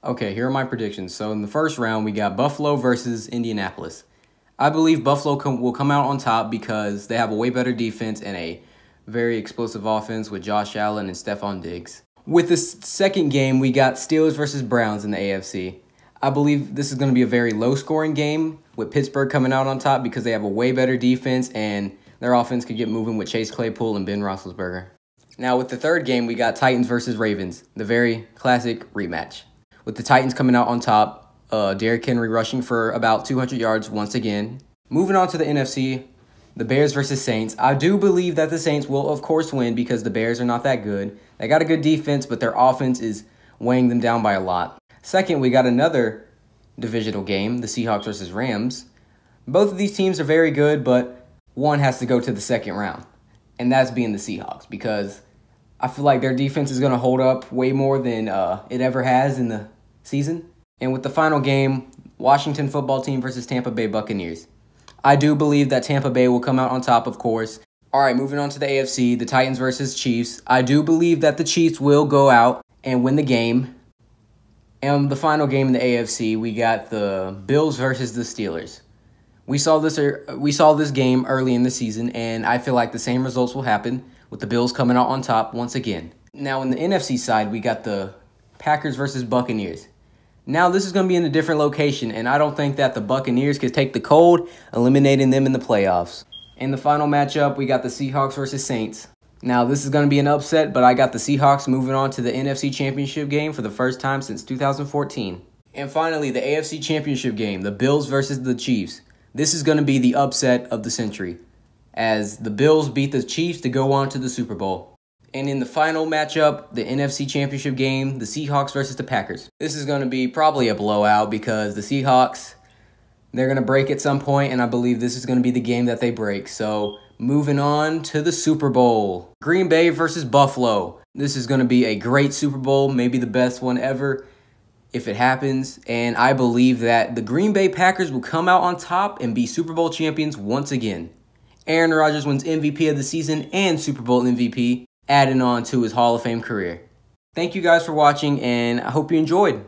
Okay, here are my predictions. So in the first round, we got Buffalo versus Indianapolis. I believe Buffalo will come out on top because they have a way better defense and a very explosive offense with Josh Allen and Stephon Diggs. With the second game, we got Steelers versus Browns in the AFC. I believe this is going to be a very low-scoring game with Pittsburgh coming out on top because they have a way better defense and their offense could get moving with Chase Claypool and Ben Roethlisberger. Now, with the third game, we got Titans versus Ravens, the very classic rematch. With the Titans coming out on top, Derrick Henry rushing for about 200 yards once again. Moving on to the NFC, the Bears versus Saints. I do believe that the Saints will, of course, win because the Bears are not that good. They got a good defense, but their offense is weighing them down by a lot. Second, we got another divisional game, the Seahawks versus Rams. Both of these teams are very good, but one has to go to the second round, and that's being the Seahawks because I feel like their defense is going to hold up way more than it ever has in the season. And with the final game, Washington football team versus Tampa Bay Buccaneers. I do believe that Tampa Bay will come out on top, of course. All right, moving on to the AFC, the Titans versus Chiefs. I do believe that the Chiefs will go out and win the game. And the final game in the AFC, we got the Bills versus the Steelers. We saw this game early in the season, and I feel like the same results will happen with the Bills coming out on top once again. Now, in the NFC side, we got the Packers versus Buccaneers. Now, this is going to be in a different location, and I don't think that the Buccaneers could take the cold, eliminating them in the playoffs. In the final matchup, we got the Seahawks versus Saints. Now, this is going to be an upset, but I got the Seahawks moving on to the NFC Championship game for the first time since 2014. And finally, the AFC Championship game, the Bills versus the Chiefs. This is going to be the upset of the century, as the Bills beat the Chiefs to go on to the Super Bowl. And in the final matchup, the NFC Championship game, the Seahawks versus the Packers. This is going to be probably a blowout because the Seahawks, they're going to break at some point, and I believe this is going to be the game that they break. So, moving on to the Super Bowl. Green Bay versus Buffalo. This is going to be a great Super Bowl, maybe the best one ever if it happens. And I believe that the Green Bay Packers will come out on top and be Super Bowl champions once again. Aaron Rodgers wins MVP of the season and Super Bowl MVP, adding on to his Hall of Fame career. Thank you guys for watching, and I hope you enjoyed.